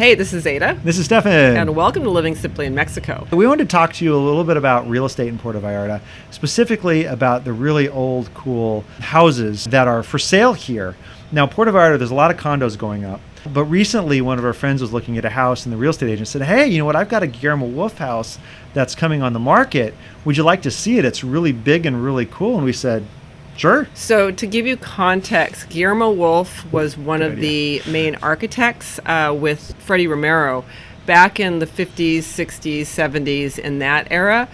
Hey, this is Ada. This is Stefan. And welcome to Living Simply in Mexico. We wanted to talk to you a little bit about real estate in Puerto Vallarta, specifically about the really old, cool houses that are for sale here. Now, Puerto Vallarta, there's a lot of condos going up. But recently, one of our friends was looking at a house, and the real estate agent said, hey, you know what? I've got a Guillermo Wulff house that's coming on the market. Would you like to see it? It's really big and really cool. And we said, sure. So to give you context, Guillermo Wulff was one of the main architects with Freddie Romero back in the 50s, 60s, 70s, in that era.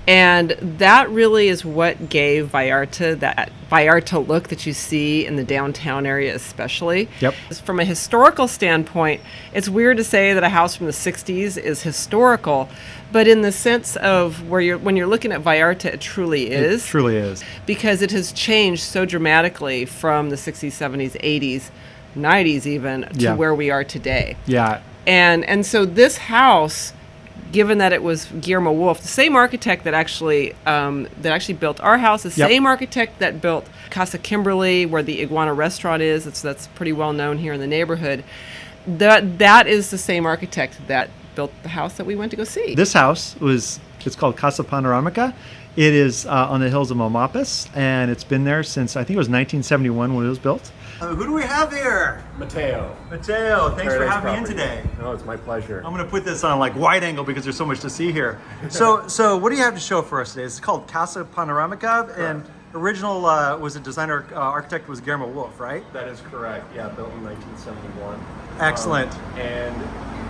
And that really is what gave Vallarta that Vallarta look that you see in the downtown area especially. Yep. From a historical standpoint, it's weird to say that a house from the 60s is historical, but in the sense of when you're looking at Vallarta, it truly is. It truly is. Because it has changed so dramatically from the 60s, 70s, 80s, 90s even, to where we are today. Yeah. And so this house, given that it was Guillermo Wulff, the same architect that actually built our house, the same architect that built Casa Kimberly, where the Iguana restaurant is, that's pretty well known here in the neighborhood. That is the same architect that built the house that we went to go see. This house it's called Casa Panoramica. It is on the hills of Momapis, and it's been there since, I think it was 1971 when it was built. Who do we have here? Mateo, thanks for having me in today. No, it's my pleasure. I'm going to put this on like wide angle because there's so much to see here. So what do you have to show for us today? It's called Casa Panoramica, and original was a designer architect was Guillermo Wulff, right? That is correct. Yeah, built in 1971. Excellent. And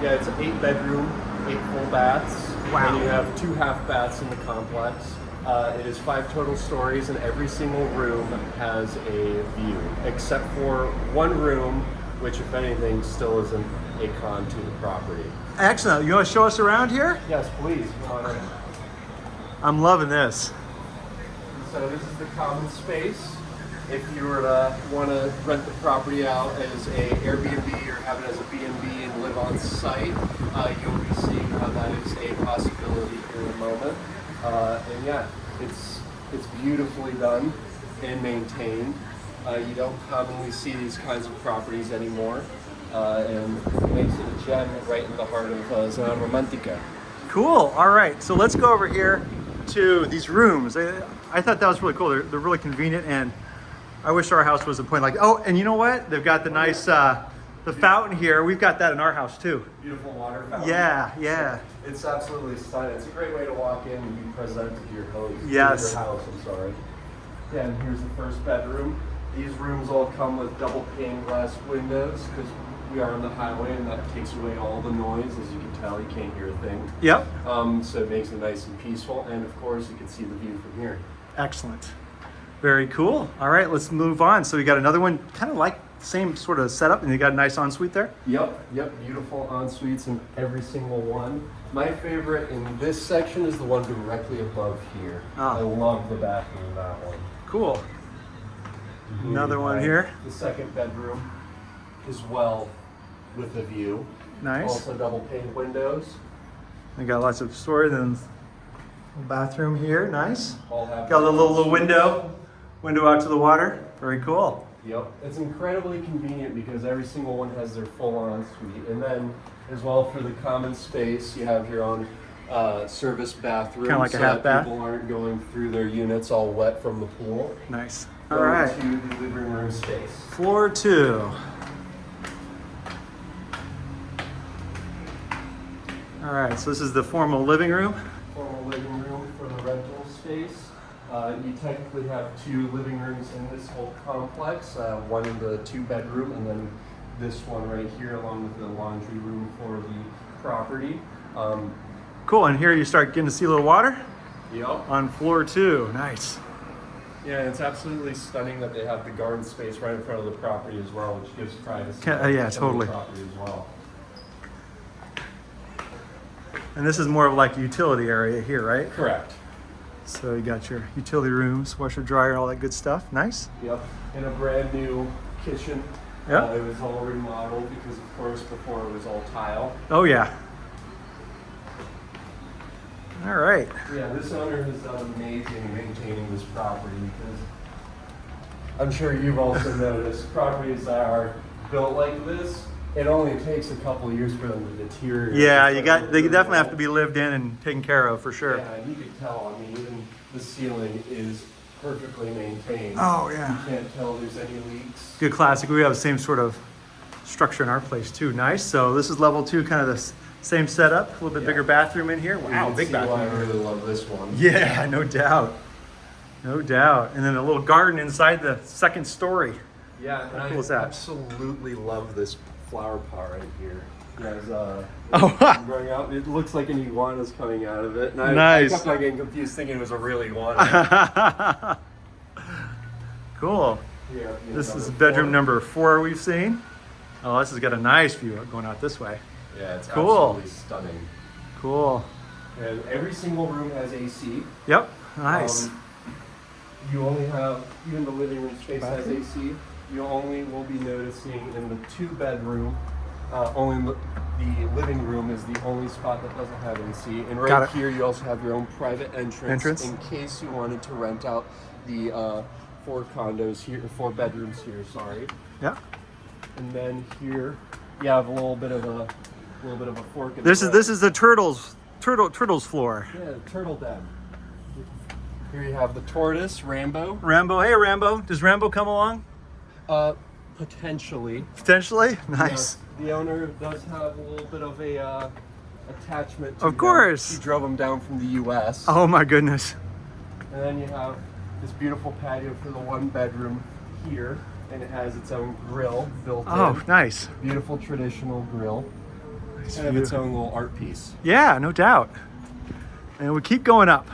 yeah, it's an 8-bedroom, 8 full baths. Wow. And you have 2 half baths in the complex. It is 5 total stories, and every single room has a view, except for one room, which, if anything, still isn't a con to the property. Excellent. You want to show us around here? Yes, please. Come on in. I'm loving this. So this is the common space. If you were to want to rent the property out as a Airbnb or have it as a B&B and live on site, you'll be seeing how that is a possibility here in a moment. And yeah, it's beautifully done and maintained. You don't commonly see these kinds of properties anymore, and it makes it a gem right in the heart of Zona Romantica. Cool. All right. So let's go over here to these rooms. I thought that was really cool. They're really convenient, and I wish our house was a point like. Oh, and you know what? They've got the nice the fountain here. We've got that in our house too. Beautiful water fountain. Yeah. It's absolutely stunning. It's a great way to walk in and be presented to your host. Yes. Your house, I'm sorry. Yeah, and here's the first bedroom. These rooms all come with double pane glass windows because we are on the highway and that takes away all the noise. As you can tell, you can't hear a thing. Yep. So it makes it nice and peaceful. And of course, you can see the view from here. Excellent. Very cool. All right, let's move on. So we got another one, kind of like same sort of setup, and you got a nice ensuite there? Yep. Beautiful en-suites in every single one. My favorite in this section is the one directly above here. I love the bathroom in that one. Cool. Another one here. The second bedroom as well with a view. Nice. Also double pane windows. We got lots of storage and bathroom here. Nice. All have Got a little window out to the water. Very cool. Yep. It's incredibly convenient because every single one has their full ensuite. And then as well for the common space, you have your own service bathroom. Kind of like so a half that bath. people aren't going through their units all wet from the pool. Nice. All right. To the living room space. Floor 2. All right, so this is the formal living room. Formal living room for the rental space. You technically have 2 living rooms in this whole complex, one in the 2-bedroom and then this one right here along with the laundry room for the property. Cool, and here you start getting to see a little water? Yep. On floor 2, nice. Yeah, and it's absolutely stunning that they have the garden space right in front of the property as well, which gives privacy Yeah, to totally. the property as well. And this is more of like a utility area here, right? Correct. So you got your utility rooms, washer, dryer, all that good stuff. Nice. Yep, and a brand new kitchen. Yep. It was all remodeled because, of course, before it was all tile. Oh, yeah. All right. Yeah, this owner has done amazing maintaining this property because I'm sure you've also noticed properties that are built like this it only takes a couple of years for them to deteriorate. Yeah, It's you like got they really definitely have old. to be lived in and taken care of for sure. Yeah, and you can tell. I mean, even the ceiling is perfectly maintained. Oh yeah. You can't tell there's any leaks. Good classic. We have the same sort of structure in our place too. Nice. So this is level 2, kind of the same setup. A little bit bigger bathroom in here. You Wow, can big see why I bathroom. really love this one. Yeah, no doubt. No doubt. And then a little garden inside the second story. Yeah, and How I cool is that? absolutely love this flower pot right here. There's Oh, growing out. It looks like an iguana's coming out of it. And I Nice. kept on getting confused thinking it was a real iguana. cool. Yeah, This is bedroom number 4 we've seen. Oh, this has got a nice view going out this way. Yeah, it's Cool. absolutely stunning. Cool. And every single room has AC. Yep. Nice. You only have, even the living room space has Bathroom? AC. You only will be noticing in the 2-bedroom, only the living room is the only spot that doesn't have AC. And Got right it. here, you also have your own private entrance in case you wanted to rent out the 4 condos here, 4 bedrooms here. Sorry. Yep. And then here, you have a little bit of a fork. In This the is the turtles floor. yeah, the turtle den. Here you have the tortoise, Rambo. Rambo. Hey Rambo. Does Rambo come along? Potentially. Potentially. Nice. Yes, the owner does have a little bit of a attachment to Of him. course. He drove him down from the U.S. Oh my goodness. And then you have this beautiful patio for the 1-bedroom here, and it has its own grill built Oh, in. nice. Beautiful traditional grill. Nice And have view. its own little art piece. Yeah, no doubt. And we keep going up.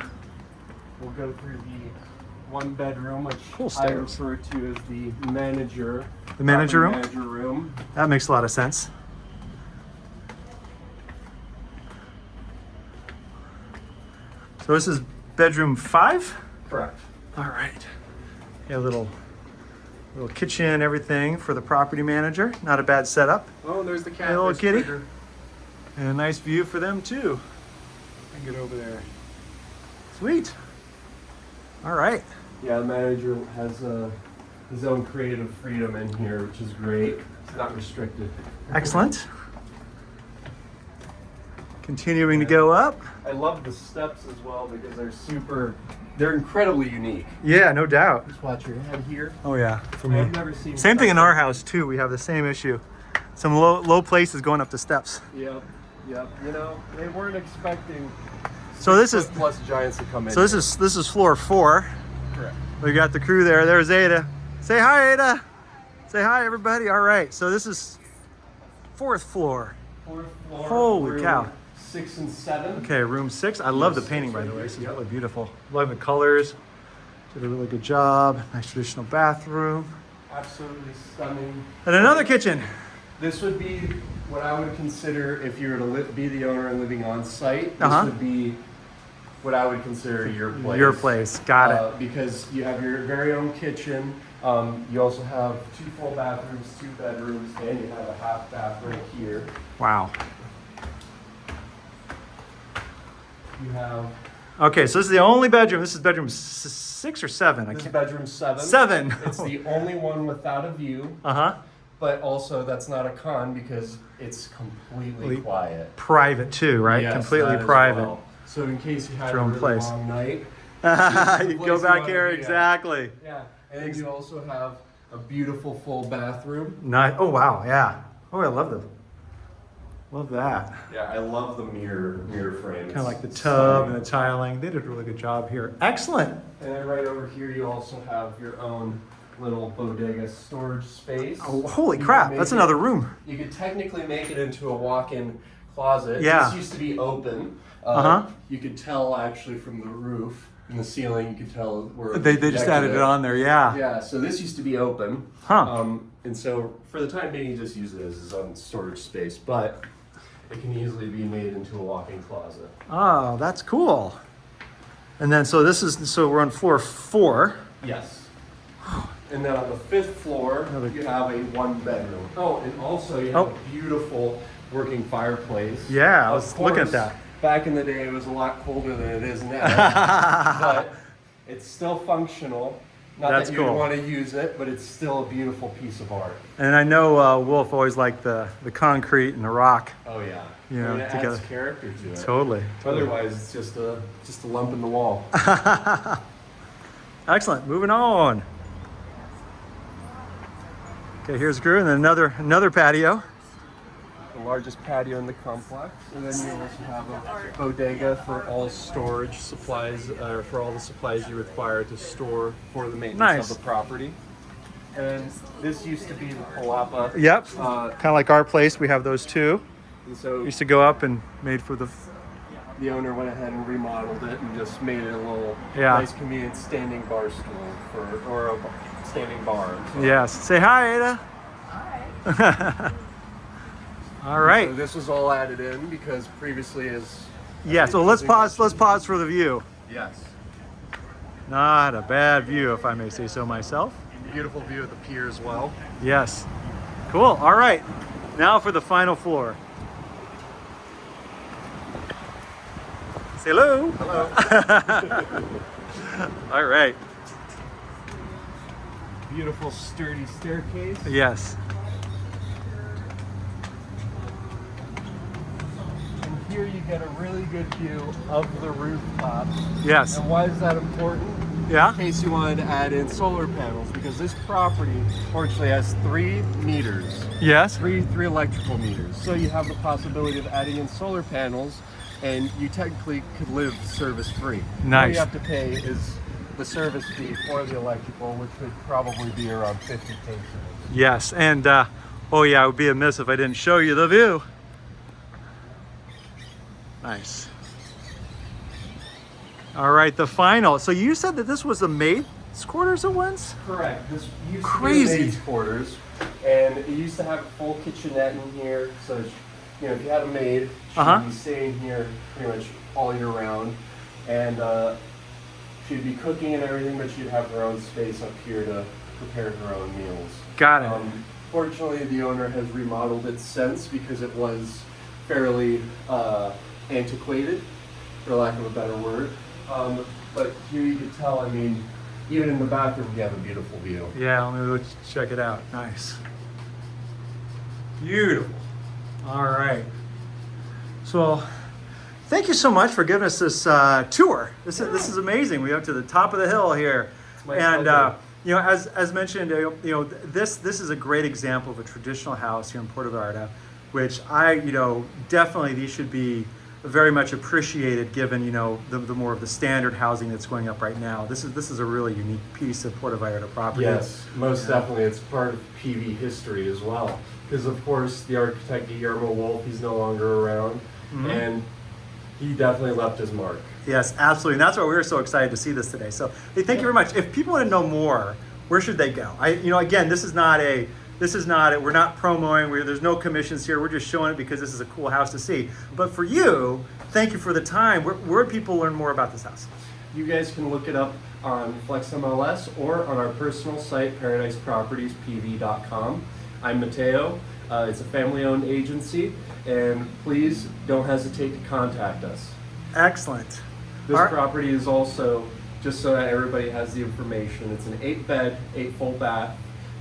We'll go through the 1-bedroom, which Cool I stairs. refer to as the manager. The manager room? Manager room. That makes a lot of sense. So this is bedroom 5? Correct. All right. Yeah, little kitchen, everything for the property manager. Not a bad setup. Oh, and there's the cat. Hey, little There's kitty. Critter. And a nice view for them too. I can get over there. Sweet. All right. Yeah, the manager has his own creative freedom in here, which is great. It's not restricted. Excellent. Continuing to go up. I love the steps as well because they're incredibly unique. Yeah, no doubt. Just watch your head here. Oh yeah. For me. I've never seen Same thing in steps our like- house too. We have the same issue. Some low places going up the steps. Yep, yep. You know, they weren't expecting So this is plus giants to come in. so this is floor 4. correct. We got the crew there. There's Ada. Say hi, Ada. Say hi, everybody. All right. So this is 4th floor. 4th floor. Holy room cow. 6 and 7. Okay, room 6. I love the Room painting, 6 by the right way. here. This is Yep. really beautiful. Love the colors. Did a really good job. Nice traditional bathroom. Absolutely stunning. And another kitchen. This would be what I would consider if you were to be the owner and living on site. This Uh-huh. would be what I would consider your place. Your place. Got it. Because you have your very own kitchen. You also have 2 full bathrooms, 2 bedrooms, and you have a half bath right here. Wow. You have Okay, so this is the only bedroom. This is bedroom 6 or 7. I this is can't. bedroom 7. 7. It's the only one without a view, Uh-huh. but also that's not a con because it's completely quiet. Private too, right? Yes, Completely that as private. well. So in case you had your a own really place. long night, You place go you back wanna here, be at. exactly. yeah. And then you also have a beautiful full bathroom. Nice. Oh wow, yeah. Oh, I love that. Yeah, I love the mirror frame. Kind of like the tub and the tiling. They did a really good job here. Excellent. And then right over here, you also have your own little bodega storage space. Oh, holy You crap! can That's make another it- room. You could technically make it into a walk-in closet. Yeah. This used to be open. Uh-huh. You could tell actually from the roof and the ceiling. You could tell where They just added it on there. Yeah. Yeah. So this used to be open. Huh. And so for the time being, you just use it as his own storage space, but it can easily be made into a walk-in closet. Oh, that's cool. And then so we're on floor 4. Yes. And then on the 5th floor, you have a 1-bedroom. Oh, and also you have a beautiful working fireplace. Yeah, I Of was looking at course, that. Back in the day, it was a lot colder than it is now, but it's still functional. Not That's that you cool. want to use it, but it's still a beautiful piece of art. And I know Wulff always liked the concrete and the rock. Oh yeah, You know, I mean, it together. adds character to it. Totally. Otherwise, it's just a lump in the wall. Excellent. Moving on. Okay, here's Gru, and then another patio. The largest patio in the complex, and then you also have a bodega for all storage supplies, or for all the supplies you require to store for the maintenance Nice. of the property. And this used to be the palapa. Yep. Kind of like our place. We have those too. And so Used to go up and made for the. the owner went ahead and remodeled it and just made it a little Yeah. nice, convenient standing bar stool or a standing bar. So, Yes. Say hi, Ada. Hi. All right. So this was all added in because previously is. Yeah. So let's pause. Let's pause for the view. Yes. Not a bad view, if I may say so myself. Beautiful view of the pier as well. Yes. Cool. All right. Now for the final floor. Say hello. Hello. All right. Beautiful sturdy staircase. Yes. And here you get a really good view of the rooftop. Yes. And why is that important? Yeah. In case you wanted to add in solar panels, because this property fortunately has 3 meters, Yes. three electrical meters. So you have the possibility of adding in solar panels, and you technically could live service free. All Nice. you have to pay is the service fee for the electrical, which would probably be around 50 pesos. Yes. And oh yeah, it would be amiss if I didn't show you the view. Nice. All right, the final. So you said that this was the maid's quarters at once? Correct. This used Crazy. to be the maid's quarters, and it used to have a full kitchenette in here. So, you know, if you had a maid, she'd be staying here pretty much all year round, and she'd be cooking and everything, but she'd have her own space up here to prepare her own meals. Got it. Fortunately, the owner has remodeled it since because it was fairly antiquated, for lack of a better word. But here you can tell, I mean, even in the bathroom, you have a beautiful view. Yeah, let me go check it out. Nice. Beautiful. All right. So, thank you so much for giving us this tour. This is amazing. We went to the top of the hill here, my and pleasure. you know, as mentioned, you know, this is a great example of a traditional house here in Puerto Vallarta, which definitely these should be very much appreciated given, you know, the more of the standard housing that's going up right now. This is a really unique piece of Puerto Vallarta property. Yes, most definitely. It's part of PV history as well. Because, of course, the architect Guillermo Wulff, he's no longer around, and he definitely left his mark. Yes, absolutely. And that's why we were so excited to see this today. So, hey, thank you very much. If people want to know more, where should they go? Again, this is not we're not promoting, there's no commissions here. We're just showing it because this is a cool house to see. But for you, thank you for the time. Where do people learn more about this house? You guys can look it up on FlexMLS or on our personal site, ParadisePropertiesPV.com. I'm Mateo. It's a family-owned agency, and please don't hesitate to contact us. Excellent. This All right. property is also, just so that everybody has the information, it's an 8-bed, 8 full bath,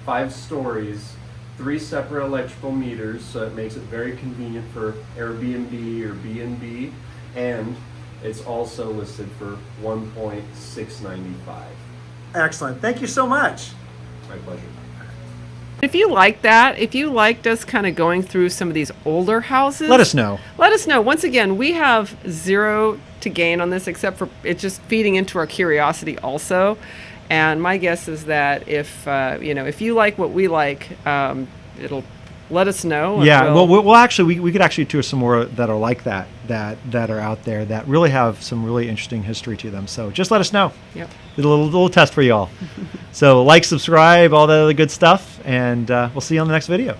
5 stories, 3 separate electrical meters, so it makes it very convenient for Airbnb or B&B, and it's also listed for $1.695. Excellent. Thank you so much. My pleasure. If you like that, if you liked us kind of going through some of these older houses, Let us know. Let us know. Once again, we have zero to gain on this except for it just feeding into our curiosity also. And my guess is that if you like what we like, it'll let us know. Yeah, we'll actually we could actually do some more that are like that are out there that really have some really interesting history to them. So just let us know. Yep. A little test for y'all. So like, subscribe, all that other good stuff, and we'll see you on the next video.